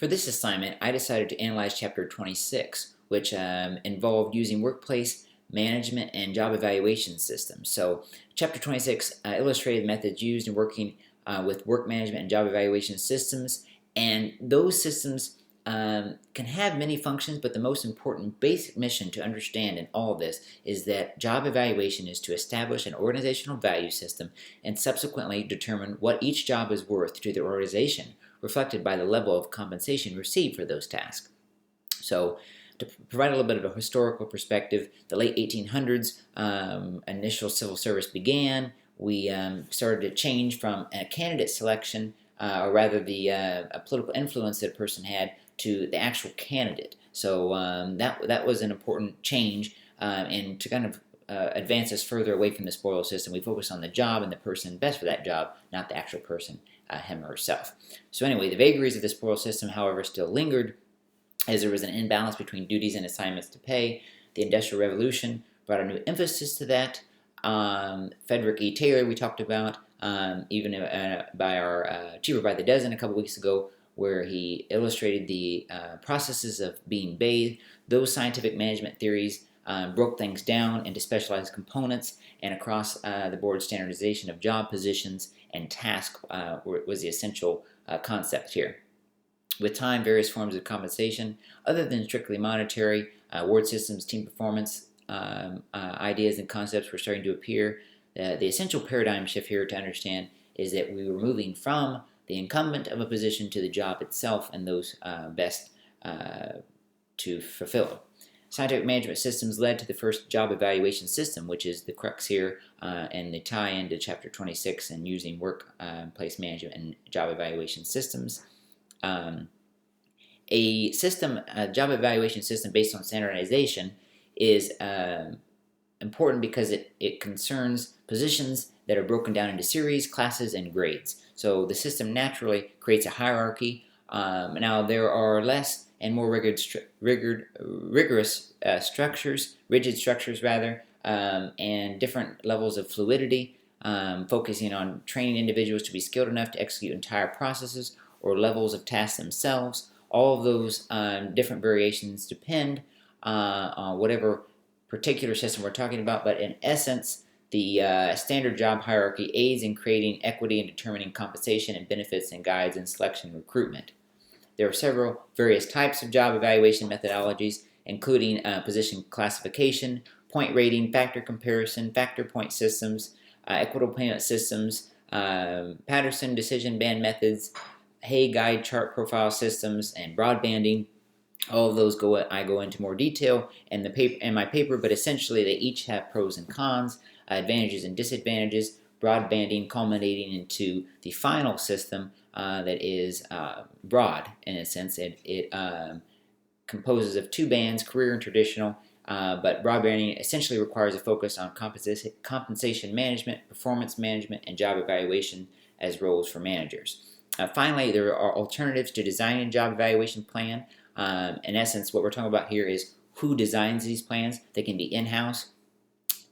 For this assignment, I decided to analyze Chapter 26, which involved using workplace management and job evaluation systems. So, Chapter 26 illustrated methods used in working with work management and job evaluation systems, and those systems can have many functions, but the most important basic mission to understand in all of this is that job evaluation is to establish an organizational value system and subsequently determine what each job is worth to the organization, reflected by the level of compensation received for those tasks. So, to provide a little bit of a historical perspective, the late 1800s, initial civil service began. We started to change from a candidate selection, or rather the political influence that a person had, to the actual candidate. So that was an important change, and to kind of advance us further away from the spoils system, we focus on the job and the person best for that job, not the actual person, him or herself. So anyway, the vagaries of the spoils system, however, still lingered, as there was an imbalance between duties and assignments to pay. The Industrial Revolution brought a new emphasis to that. Frederick E. Taylor, we talked about, even by our Cheaper by the Dozen a couple weeks ago, where he illustrated the processes of being bathed. Those scientific management theories broke things down into specialized components, and across the board standardization of job positions and tasks was the essential concept here. With time, various forms of compensation, other than strictly monetary, award systems, team performance, ideas and concepts were starting to appear. The essential paradigm shift here to understand is that we were moving from the incumbent of a position to the job itself and those best to fulfill. Scientific management systems led to the first job evaluation system, which is the crux here and the tie-in to Chapter 26 and using workplace management and job evaluation systems. A job evaluation system based on standardization is important because it concerns positions that are broken down into series, classes, and grades. So the system naturally creates a hierarchy. Now there are less and more rigorous structures, rigid structures rather, and different levels of fluidity, focusing on training individuals to be skilled enough to execute entire processes or levels of tasks themselves. All of those different variations depend on whatever particular system we're talking about, but in essence, the standard job hierarchy aids in creating equity and determining compensation and benefits and guides in selection and recruitment. There are several various types of job evaluation methodologies, including position classification, point rating, factor comparison, factor point systems, equitable payment systems, Patterson decision band methods, Hay guide chart profile systems, and broadbanding. All of those I go into more detail in my paper, but essentially they each have pros and cons, advantages and disadvantages. Broadbanding culminating into the final system that is broad in a sense. It composes of two bands, career and traditional. But broadbanding essentially requires a focus on compensation management, performance management, and job evaluation as roles for managers. Finally, there are alternatives to designing a job evaluation plan. In essence, what we're talking about here is who designs these plans. They can be in-house,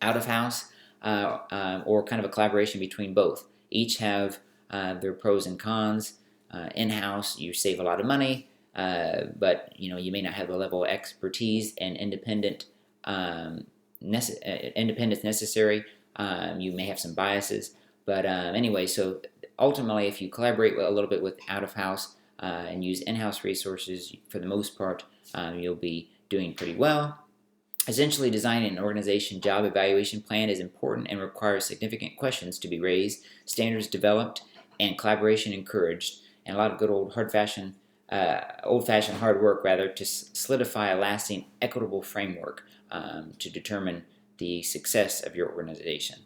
out-of-house, or kind of a collaboration between both. Each have their pros and cons. In-house, you save a lot of money, but you may not have the level of expertise and independence necessary. You may have some biases, but anyway, so ultimately, if you collaborate a little bit with out-of-house and use in-house resources, for the most part, you'll be doing pretty well. Essentially, designing an organization job evaluation plan is important and requires significant questions to be raised, standards developed, and collaboration encouraged, and a lot of good old-fashioned hard work, rather, to solidify a lasting, equitable framework to determine the success of your organization.